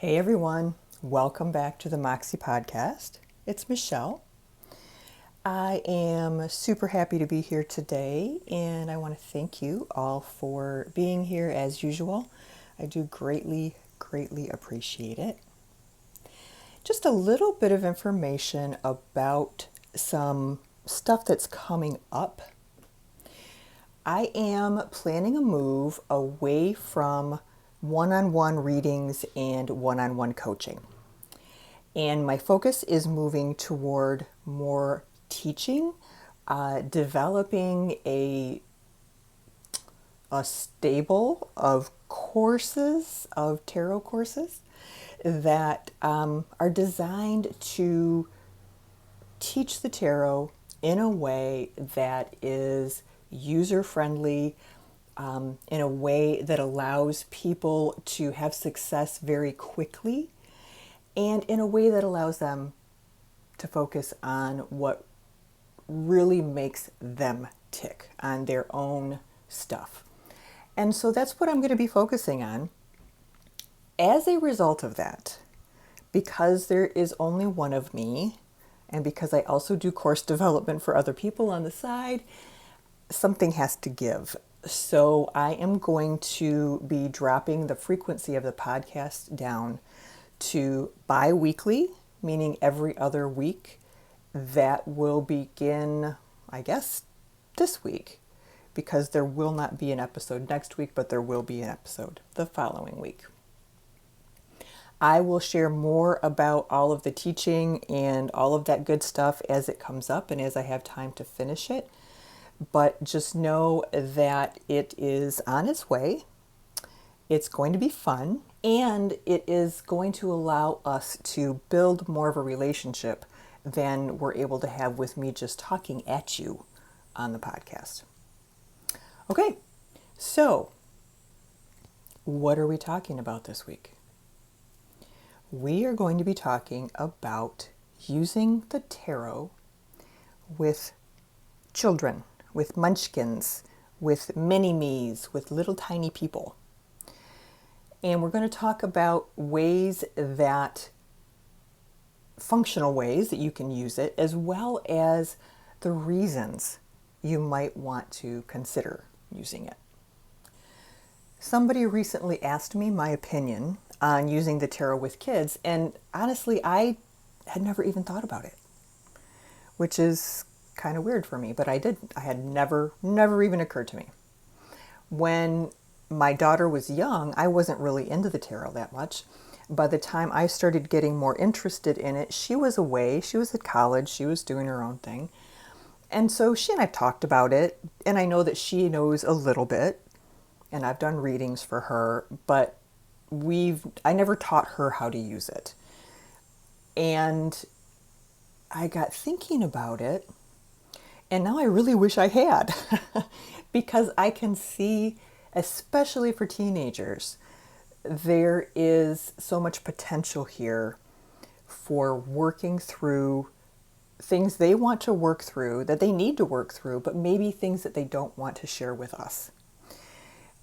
Hey everyone, welcome back to the Moxxie podcast. It's Michelle. I am super happy to be here today, and I want to thank you all for being here as usual. I do greatly appreciate it. Just a little bit of information about some stuff that's coming up. I am planning a move away from one-on-one readings and one-on-one coaching. And my focus is moving toward more teaching, developing a stable of courses, of tarot courses that are designed to teach the tarot in a way that is user-friendly, in a way that allows people to have success very quickly, and in a way that allows them to focus on what really makes them tick, on their own stuff. And so that's what I'm going to be focusing on. As a result of that, because there is only one of me, and because I also do course development for other people on the side, something has to give. So I am going to be dropping the frequency of the podcast down to bi-weekly, meaning every other week. That will begin, I guess, this week, because there will not be an episode next week, but there will be an episode the following week. I will share more about all of the teaching and all of that good stuff as it comes up and as I have time to finish it. But just know that it is on its way. It's going to be fun, and it is going to allow us to build more of a relationship than we're able to have with me just talking at you on the podcast. Okay, so what are we talking about this week? We are going to be talking about using the tarot with children, with munchkins, with mini-me's, with little tiny people. And we're going to talk about ways that, functional ways that you can use it, as well as the reasons you might want to consider using it. Somebody recently asked me my opinion on using the tarot with kids, and honestly, I had never even thought about it, which is kind of weird for me, but I had never even occurred to me. When my daughter was young, I wasn't really into the tarot that much. By the time I started getting more interested in it, she was away, she was at college, she was doing her own thing. And so she and I talked about it, and I know that she knows a little bit, and I've done readings for her, but I never taught her how to use it. And I got thinking about it, and now I really wish I had, because I can see, especially for teenagers, there is so much potential here for working through things they want to work through, that they need to work through, but maybe things that they don't want to share with us.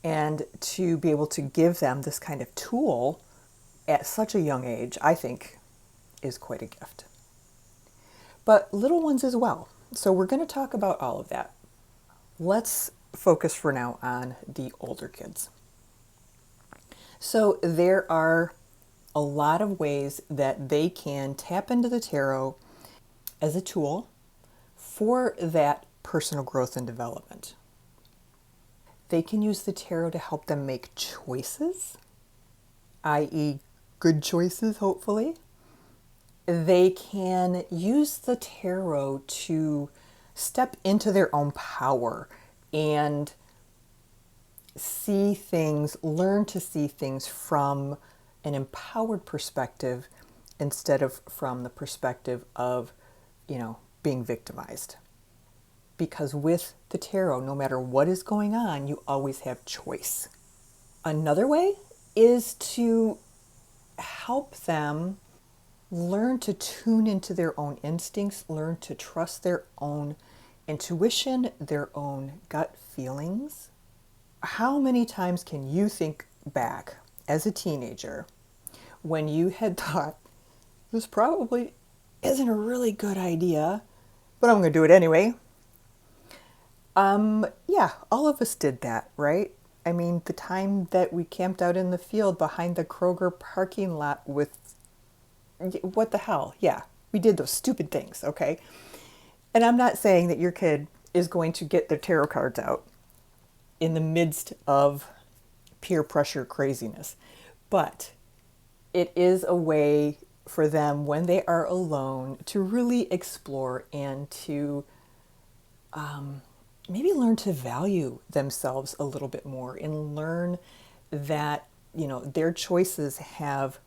And to be able to give them this kind of tool at such a young age, I think, is quite a gift. But little ones as well. So we're going to talk about all of that. Let's focus for now on the older kids. So there are a lot of ways that they can tap into the tarot as a tool for that personal growth and development. They can use the tarot to help them make choices, i.e. good choices, hopefully. They can use the tarot to step into their own power and see things, learn to see things from an empowered perspective instead of from the perspective of, being victimized. Because with the tarot, no matter what is going on, you always have choice. Another way is to help them learn to tune into their own instincts, learn to trust their own intuition, their own gut feelings. How many times can you think back as a teenager when you had thought, this probably isn't a really good idea, but I'm going to do it anyway. Yeah, all of us did that, right? I mean, the time that we camped out in the field behind the Kroger parking lot with, what the hell? Yeah, we did those stupid things, okay? And I'm not saying that your kid is going to get their tarot cards out in the midst of peer pressure craziness, but it is a way for them when they are alone to really explore and to maybe learn to value themselves a little bit more and learn that, their choices have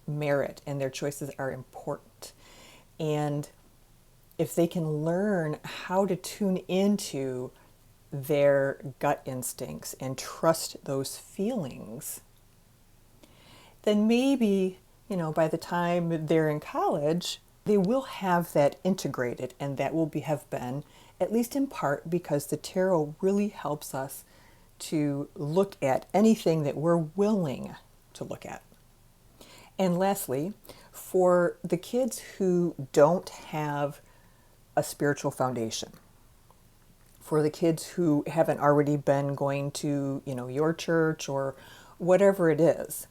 merit and their choices are important. And if they can learn how to tune into their gut instincts and trust those feelings, then maybe, by the time they're in college, they will have that integrated, and that will have been, at least in part, because the tarot really helps us to look at anything that we're willing to look at. And lastly, for the kids who don't have a spiritual foundation, for the kids who haven't already been going to, your church or whatever it is,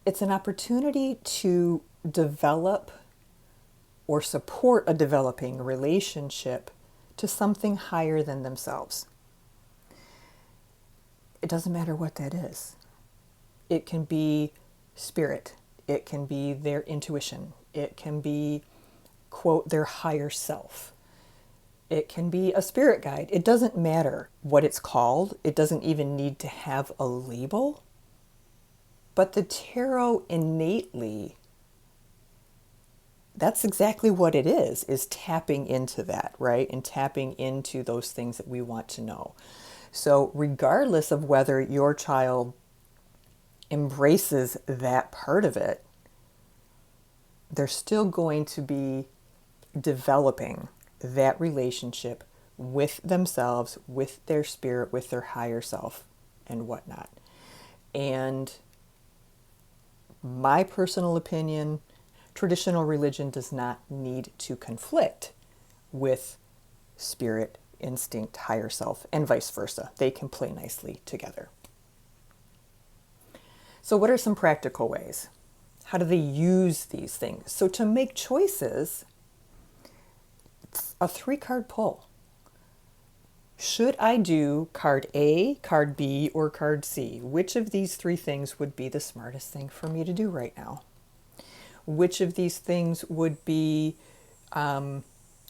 it's an opportunity to develop or support a developing relationship to something higher than themselves. It doesn't matter what that is. It can be spirit. It can be their intuition. It can be, quote, their higher self. It can be a spirit guide. It doesn't matter what it's called. It doesn't even need to have a label. But the tarot innately, that's exactly what it is tapping into that, right? And tapping into those things that we want to know. So regardless of whether your child embraces that part of it, they're still going to be developing that relationship with themselves, with their spirit, with their higher self, and whatnot. And my personal opinion, traditional religion does not need to conflict with spirit, instinct, higher self, and vice versa. They can play nicely together. So what are some practical ways? How do they use these things? So to make choices, a 3-card pull. Should I do card A, card B, or card C? Which of these 3 things would be the smartest thing for me to do right now? Which of these things would be the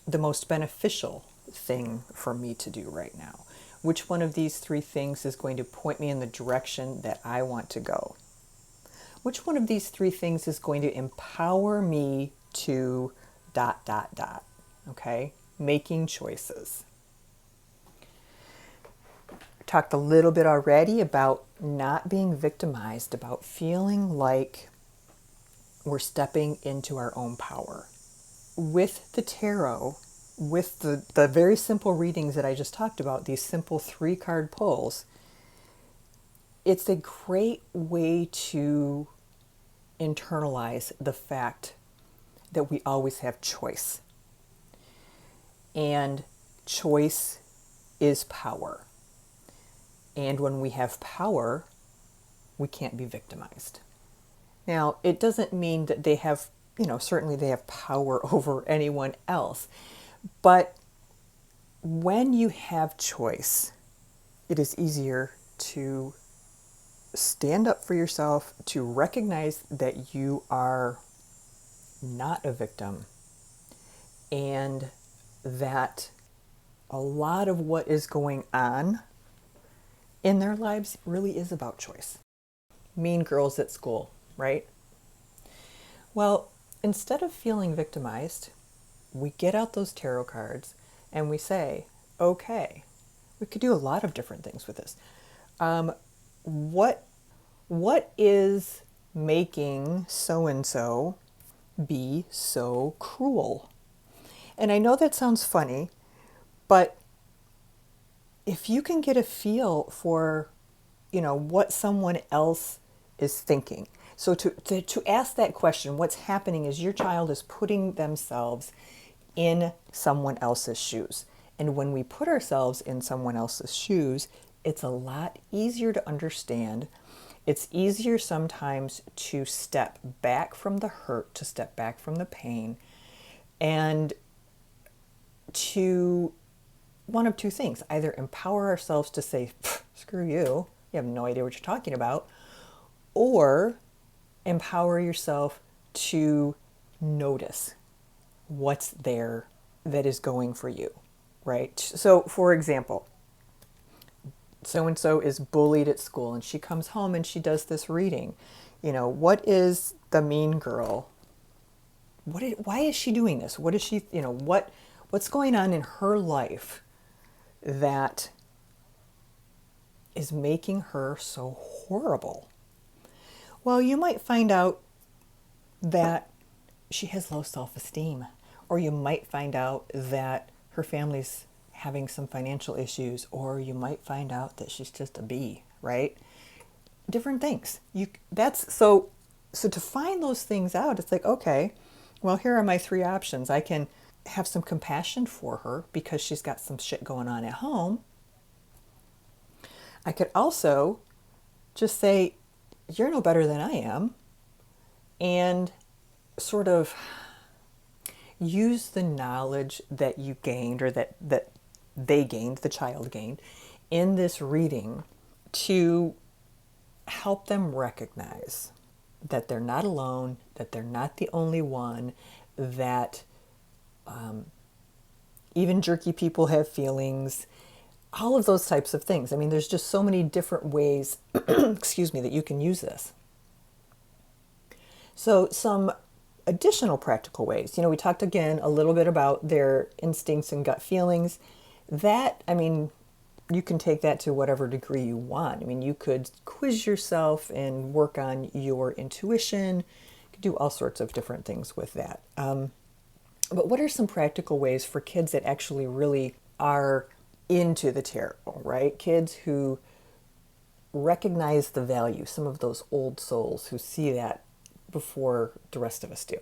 most beneficial thing for me to do right now? Which one of these 3 things is going to point me in the direction that I want to go? Which one of these 3 things is going to empower me to ... Okay? Making choices. Talked a little bit already about not being victimized, about feeling like we're stepping into our own power. With the tarot, with the very simple readings that I just talked about, these simple 3-card pulls, it's a great way to internalize the fact that we always have choice. And choice is power. And when we have power, we can't be victimized. Now, it doesn't mean that they have, certainly they have power over anyone else. But when you have choice, it is easier to stand up for yourself, to recognize that you are not a victim, and that a lot of what is going on in their lives really is about choice. Mean girls at school, right? Well, instead of feeling victimized, we get out those tarot cards and we say, okay, we could do a lot of different things with this. What is making so-and-so be so cruel? And I know that sounds funny, but if you can get a feel for, what someone else is thinking. So to ask that question, what's happening is your child is putting themselves in someone else's shoes. And when we put ourselves in someone else's shoes, it's a lot easier to understand. It's easier sometimes to step back from the hurt, to step back from the pain, and to one of two things: either empower ourselves to say, screw you, you have no idea what you're talking about, or empower yourself to notice what's there that is going for you, right? So, for example, so and so is bullied at school and she comes home and she does this reading. What is the mean girl? Why is she doing this? What is she, what's going on in her life that is making her so horrible? Well, you might find out that she has low self-esteem, or you might find out that her family's having some financial issues, or you might find out that she's just a bee, right? Different things. So to find those things out, it's like, okay, well, here are my three options. I can have some compassion for her because she's got some shit going on at home. I could also just say, you're no better than I am, and sort of use the knowledge that you gained, or that they gained, the child gained, in this reading to help them recognize that they're not alone, that they're not the only one, that even jerky people have feelings, all of those types of things. I mean, there's just so many different ways, excuse me, that you can use this. So some additional practical ways. We talked again a little bit about their instincts and gut feelings. That, I mean, you can take that to whatever degree you want. I mean, you could quiz yourself and work on your intuition. You could do all sorts of different things with that. But what are some practical ways for kids that actually really are into the tarot, right? Kids who recognize the value, some of those old souls who see that before the rest of us do.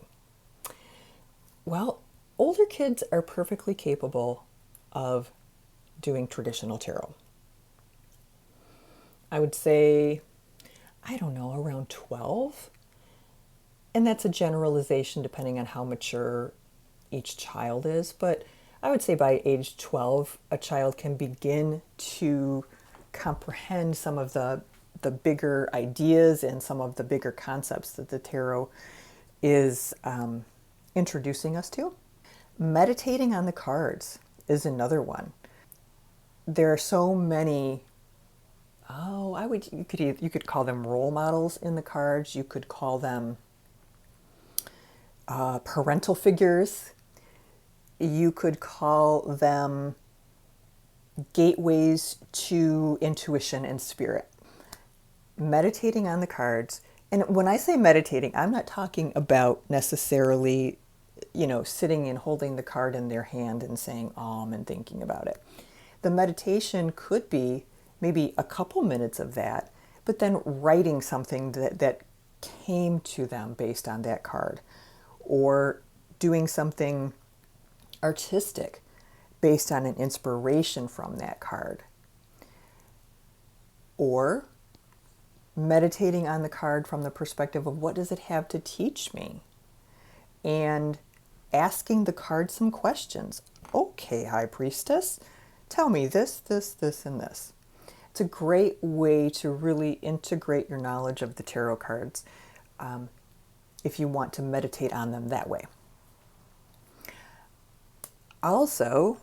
Well, older kids are perfectly capable of doing traditional tarot. I would say, I don't know, around 12. And that's a generalization depending on how mature each child is. But I would say by age 12, a child can begin to comprehend some of the bigger ideas and some of the bigger concepts that the tarot is introducing us to. Meditating on the cards is another one. There are so many, you could call them role models in the cards. You could call them parental figures. You could call them gateways to intuition and spirit. Meditating on the cards. And when I say meditating, I'm not talking about necessarily, sitting and holding the card in their hand and saying and thinking about it. The meditation could be maybe a couple minutes of that, but then writing something that came to them based on that card, or doing something artistic based on an inspiration from that card, or meditating on the card from the perspective of what does it have to teach me, and asking the card some questions. Okay, High Priestess, tell me this, and this. It's a great way to really integrate your knowledge of the tarot cards if you want to meditate on them that way. Also,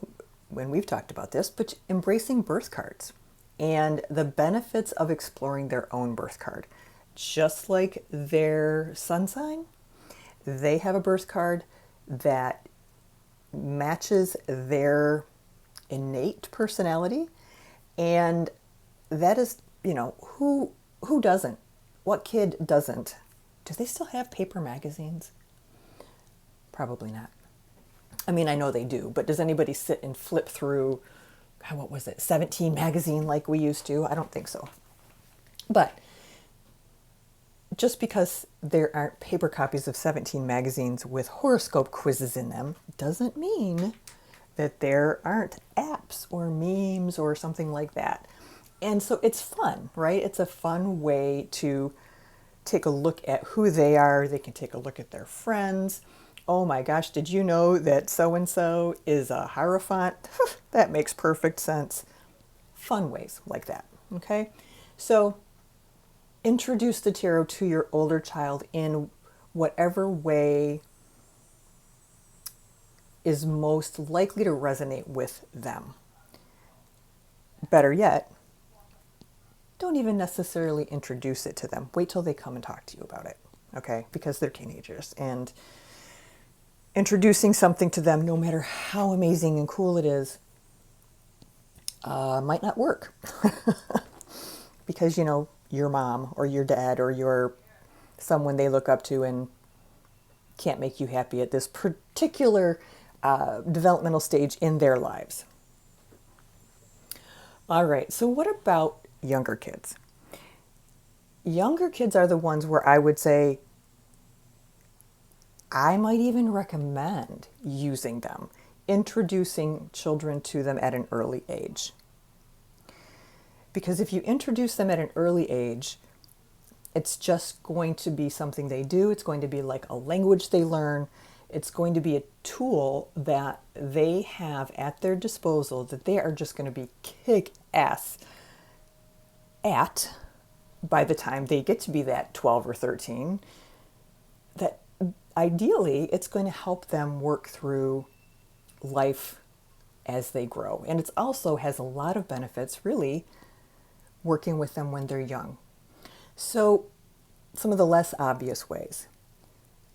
when we've talked about this, but embracing birth cards and the benefits of exploring their own birth card. Just like their sun sign, they have a birth card that matches their innate personality. And that is, who doesn't? What kid doesn't? Do they still have paper magazines? Probably not. I mean, I know they do, but does anybody sit and flip through, 17 magazine like we used to? I don't think so. But just because there aren't paper copies of 17 magazines with horoscope quizzes in them doesn't mean that there aren't apps or memes or something like that. And so it's fun, right? It's a fun way to take a look at who they are. They can take a look at their friends. Oh my gosh, did you know that so-and-so is a Hierophant? That makes perfect sense. Fun ways like that, okay? So introduce the tarot to your older child in whatever way is most likely to resonate with them. Better yet, don't even necessarily introduce it to them. Wait till they come and talk to you about it, okay? Because they're teenagers, and introducing something to them, no matter how amazing and cool it is, might not work. Because, you know, your mom or your dad or your someone they look up to and can't make you happy at this particular developmental stage in their lives. All right, so what about younger kids? Younger kids are the ones where I would say I might even recommend using them, introducing children to them at an early age. Because if you introduce them at an early age, it's just going to be something they do. It's going to be like a language they learn. It's going to be a tool that they have at their disposal that they are just going to be kick-ass at by the time they get to be that 12 or 13. That ideally, it's going to help them work through life as they grow. And it also has a lot of benefits, really, working with them when they're young. So, some of the less obvious ways.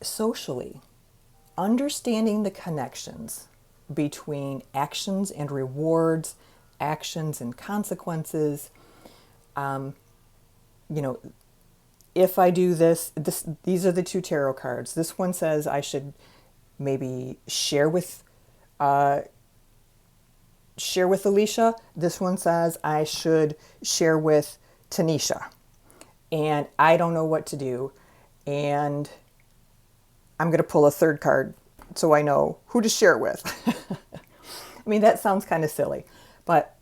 Socially, understanding the connections between actions and rewards, actions and consequences. You know, if I do this, these are the two tarot cards. This one says I should maybe share with Alicia. This one says I should share with Tanisha. And I don't know what to do. And I'm going to pull a third card so I know who to share with. I mean, that sounds kind of silly. But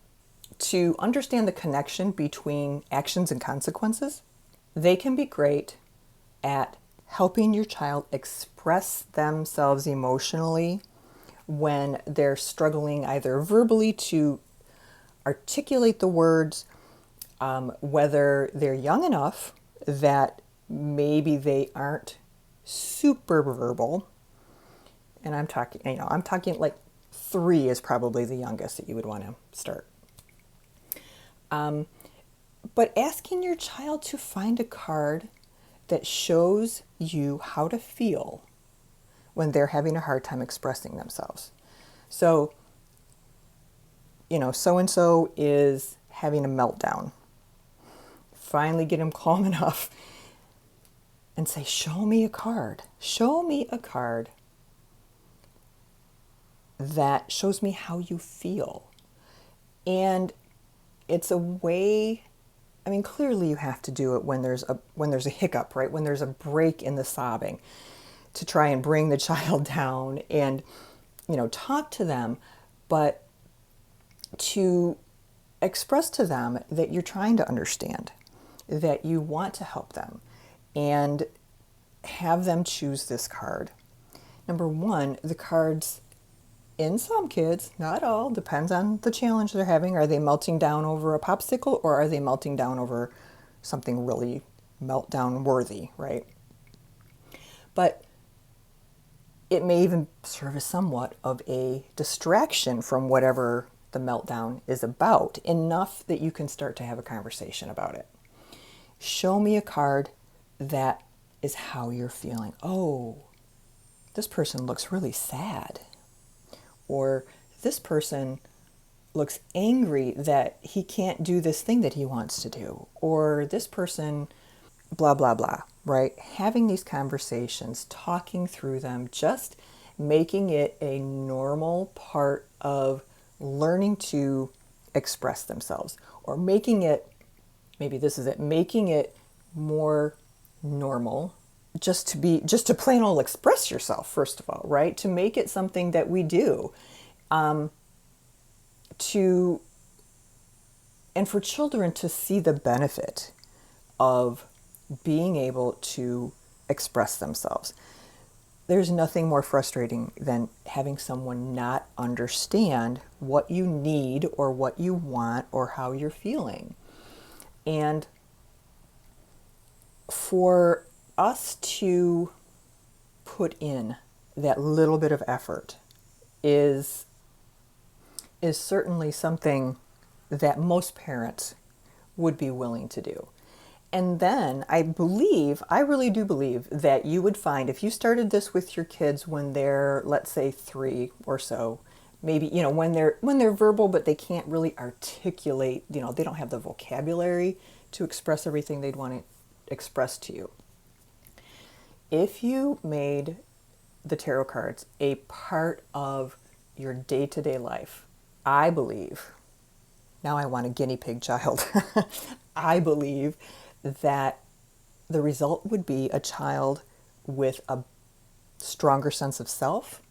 to understand the connection between actions and consequences, they can be great at helping your child express themselves emotionally when they're struggling either verbally to articulate the words, whether they're young enough that maybe they aren't super verbal. And I'm talking like 3 is probably the youngest that you would want to start. But asking your child to find a card that shows you how to feel when they're having a hard time expressing themselves. So, you know, so-and-so is having a meltdown. Finally get them calm enough and say, show me a card. Show me a card that shows me how you feel. And it's a way, I mean, clearly you have to do it when there's a hiccup, right? When there's a break in the sobbing, to try and bring the child down and, you know, talk to them, but to express to them that you're trying to understand, that you want to help them, and have them choose this card. Number 1, the cards in some kids, not all, depends on the challenge they're having. Are they melting down over a popsicle, or are they melting down over something really meltdown worthy, right? But it may even serve as somewhat of a distraction from whatever the meltdown is about, enough that you can start to have a conversation about it. Show me a card that is how you're feeling. Oh, this person looks really sad. Or this person looks angry that he can't do this thing that he wants to do. Or this person, blah, blah, blah, right? Having these conversations, talking through them, just making it a normal part of learning to express themselves. Or making it, maybe this is it, making it more normal normal, just to plain old express yourself, first of all, right? To make it something that we do. To and for children to see the benefit of being able to express themselves. There's nothing more frustrating than having someone not understand what you need or what you want or how you're feeling. And for us to put in that little bit of effort is certainly something that most parents would be willing to do. And then I really do believe that you would find if you started this with your kids when they're, let's say, 3 or so, maybe, when they're verbal, but they can't really articulate, they don't have the vocabulary to express everything they'd want to express to you. If you made the tarot cards a part of your day-to-day life, I believe, now I want a guinea pig child, I believe that the result would be a child with a stronger sense of self,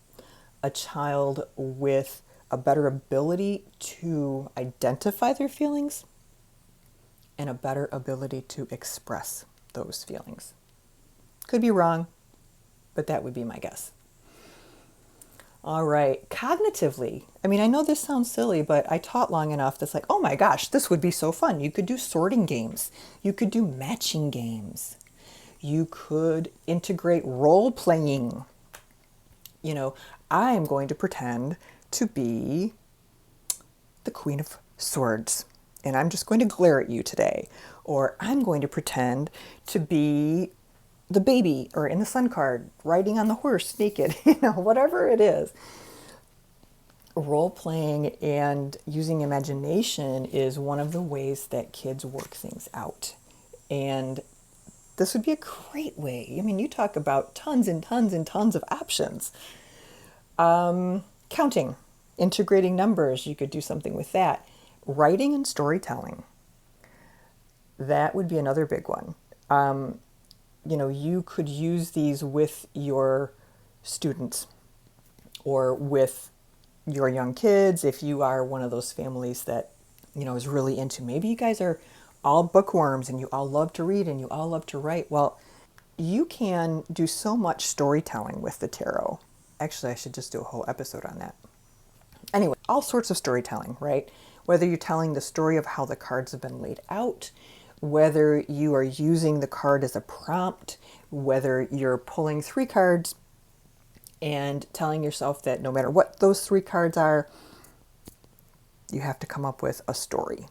a child with a better ability to identify their feelings, and a better ability to express those feelings. Could be wrong, but that would be my guess. All right, cognitively, I know this sounds silly, but I taught long enough that's like, oh my gosh, this would be so fun. You could do sorting games. You could do matching games. You could integrate role playing. I'm going to pretend to be the Queen of Swords, and I'm just going to glare at you today. Or I'm going to pretend to be the baby, or in the sun card, riding on the horse naked, whatever it is. Role playing and using imagination is one of the ways that kids work things out. And this would be a great way. You talk about tons and tons and tons of options. Counting, integrating numbers, you could do something with that. Writing and storytelling, that would be another big one. You could use these with your students or with your young kids if you are one of those families that, is really into, maybe you guys are all bookworms and you all love to read and you all love to write. Well, you can do so much storytelling with the tarot. Actually, I should just do a whole episode on that. Anyway, all sorts of storytelling, right? Whether you're telling the story of how the cards have been laid out, whether you are using the card as a prompt, whether you're pulling 3 cards and telling yourself that no matter what those 3 cards are, you have to come up with a story.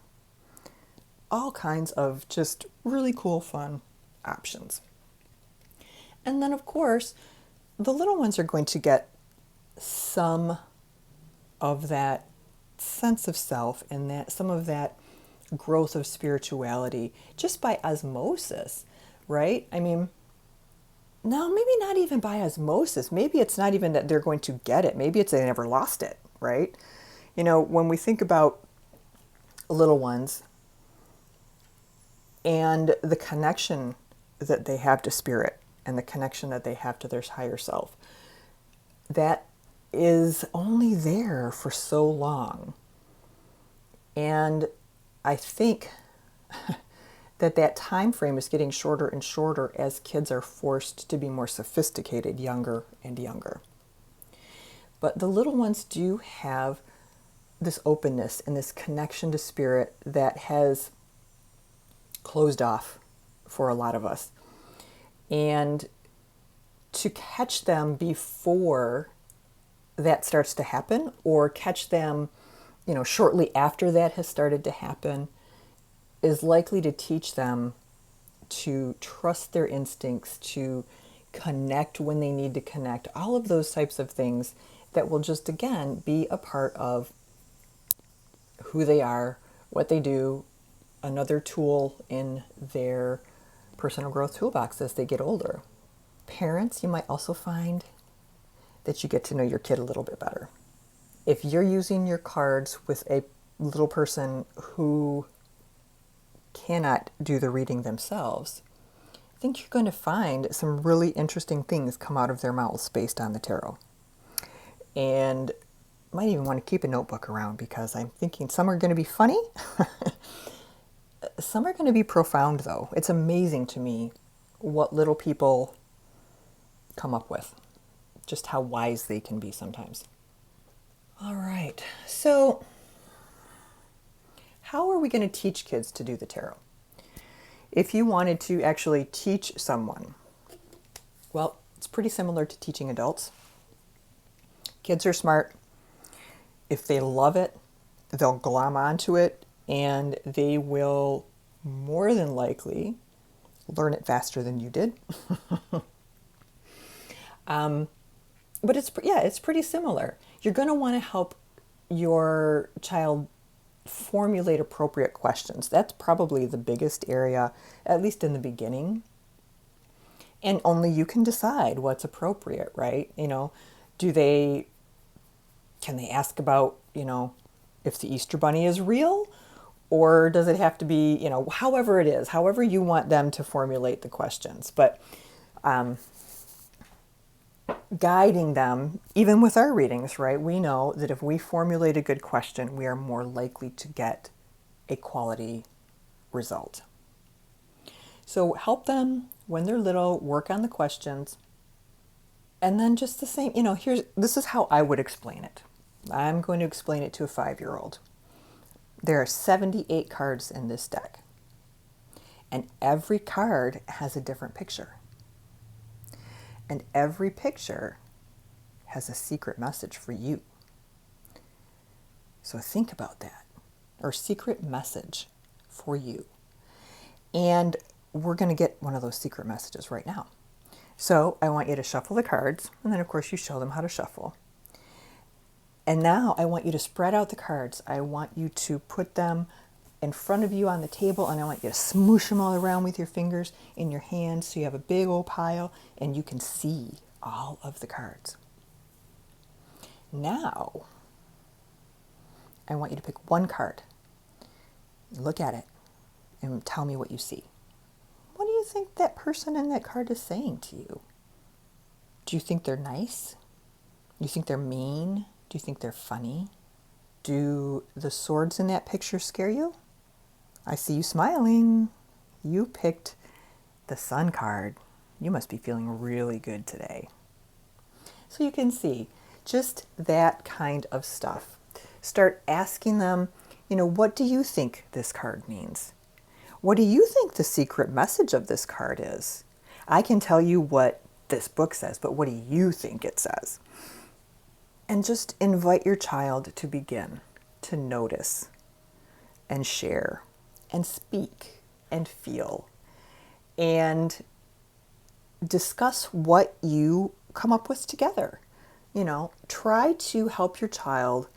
All kinds of just really cool, fun options. And then, of course, the little ones are going to get some of that sense of self and that some of that growth of spirituality just by osmosis, right? No, maybe not even by osmosis. Maybe it's not even that they're going to get it. Maybe it's they never lost it, right? When we think about little ones and the connection that they have to spirit and the connection that they have to their higher self, that is only there for so long. And I think that time frame is getting shorter and shorter as kids are forced to be more sophisticated, younger and younger. But the little ones do have this openness and this connection to spirit that has closed off for a lot of us. And to catch them before that starts to happen, or catch them shortly after that has started to happen, is likely to teach them to trust their instincts, to connect when they need to connect, all of those types of things that will just, again, be a part of who they are, what they do, another tool in their personal growth toolbox as they get older. Parents, you might also find that you get to know your kid a little bit better. If you're using your cards with a little person who cannot do the reading themselves, think you're going to find some really interesting things come out of their mouths based on the tarot. And might even want to keep a notebook around because I'm thinking some are going to be funny. Some are going to be profound, though. It's amazing to me what little people come up with, just how wise they can be sometimes. All right, so how are we going to teach kids to do the tarot? If you wanted to actually teach someone, well, it's pretty similar to teaching adults. Kids are smart. If they love it, they'll glom onto it, and they will more than likely learn it faster than you did. But it's pretty similar. You're going to want to help your child formulate appropriate questions. That's probably the biggest area, at least in the beginning. And only you can decide what's appropriate, right? Can they ask about, if the Easter Bunny is real? Or does it have to be, however it is, however you want them to formulate the questions. But guiding them, even with our readings, right? We know that if we formulate a good question, we are more likely to get a quality result. So help them when they're little, work on the questions. And then just the same, this is how I would explain it. I'm going to explain it to a 5-year-old. There are 78 cards in this deck. And every card has a different picture. And every picture has a secret message for you. So think about that. Or secret message for you. And we're going to get one of those secret messages right now. So I want you to shuffle the cards. And then, of course, you show them how to shuffle. And now I want you to spread out the cards. I want you to put them in front of you on the table, and I want you to smoosh them all around with your fingers in your hands so you have a big old pile and you can see all of the cards. Now, I want you to pick one card, look at it, and tell me what you see. What do you think that person in that card is saying to you? Do you think they're nice? Do you think they're mean? Do you think they're funny? Do the swords in that picture scare you? I see you smiling. You picked the Sun card. You must be feeling really good today. So you can see just that kind of stuff. Start asking them, what do you think this card means? What do you think the secret message of this card is? I can tell you what this book says, but what do you think it says? And just invite your child to begin to notice and share and speak and feel and discuss what you come up with together. Try to help your child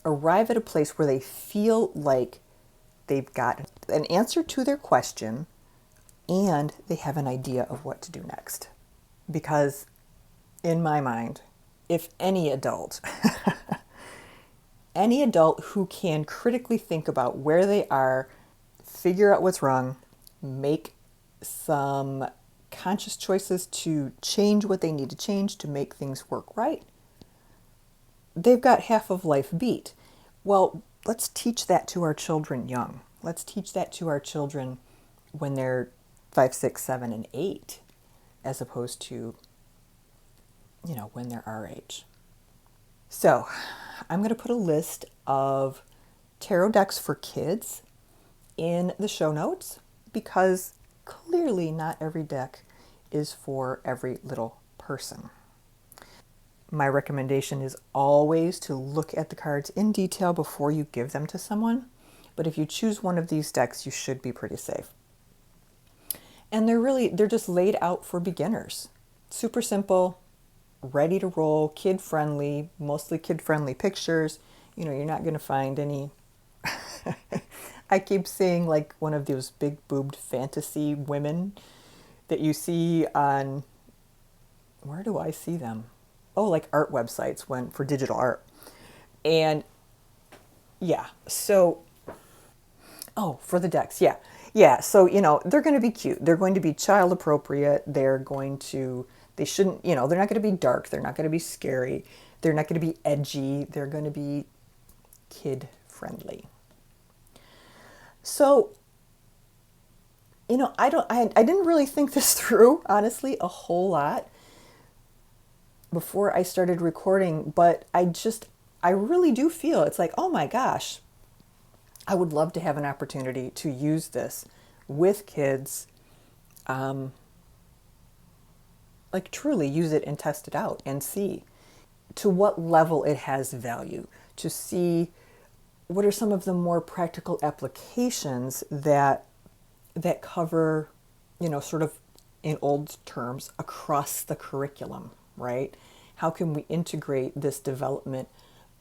arrive at a place where they feel like they've got an answer to their question and they have an idea of what to do next. Because in my mind, if any adult who can critically think about where they are, figure out what's wrong, make some conscious choices to change what they need to change to make things work right, they've got half of life beat. Well, let's teach that to our children young. Let's teach that to our children when they're 5, 6, 7, and 8, as opposed to, when they're our age. So I'm going to put a list of tarot decks for kids in the show notes because clearly not every deck is for every little person. My recommendation is always to look at the cards in detail before you give them to someone. But if you choose one of these decks, you should be pretty safe. And they're just laid out for beginners. Super simple, ready to roll, kid-friendly, mostly kid-friendly pictures. You're not going to find any... I keep seeing like one of those big-boobed fantasy women that you see on... Where do I see them? Oh, like art websites for digital art. And yeah, so... Oh, for the decks, yeah. Yeah, so they're going to be cute. They're going to be child appropriate. They shouldn't, they're not going to be dark. They're not going to be scary. They're not going to be edgy. They're going to be kid friendly. So, I didn't really think this through, honestly, a whole lot before I started recording, but I really do feel it's like, oh my gosh, I would love to have an opportunity to use this with kids, like truly use it and test it out and see to what level it has value, to see what are some of the more practical applications that cover, sort of in old terms, across the curriculum, right? How can we integrate this development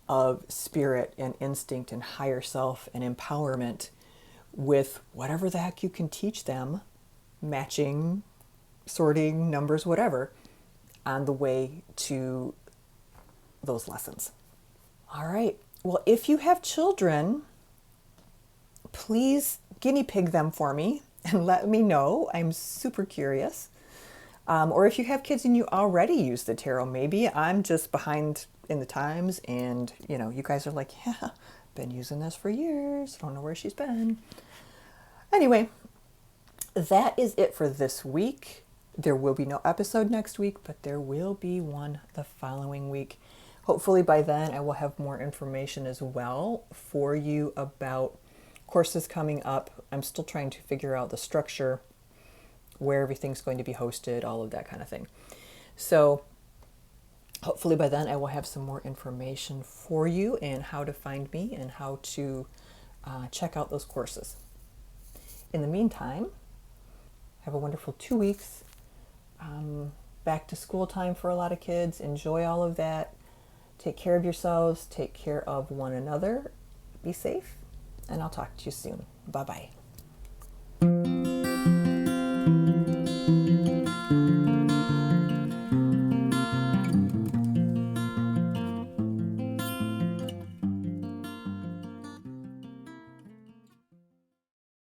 of spirit and instinct and higher self and empowerment with whatever the heck you can teach them, matching, sorting, numbers, whatever, on the way to those lessons. All right. Well, if you have children, please guinea pig them for me and let me know. I'm super curious. Or if you have kids and you already use the tarot, maybe I'm just behind in the times and, you guys are like, yeah, been using this for years. Don't know where she's been. Anyway, that is it for this week. There will be no episode next week, but there will be one the following week. Hopefully by then I will have more information as well for you about courses coming up. I'm still trying to figure out the structure, where everything's going to be hosted, all of that kind of thing. So hopefully by then I will have some more information for you and how to find me and how to check out those courses. In the meantime, have a wonderful 2 weeks. Back to school time for a lot of kids. Enjoy all of that. Take care of yourselves. Take care of one another. Be safe. And I'll talk to you soon. Bye-bye.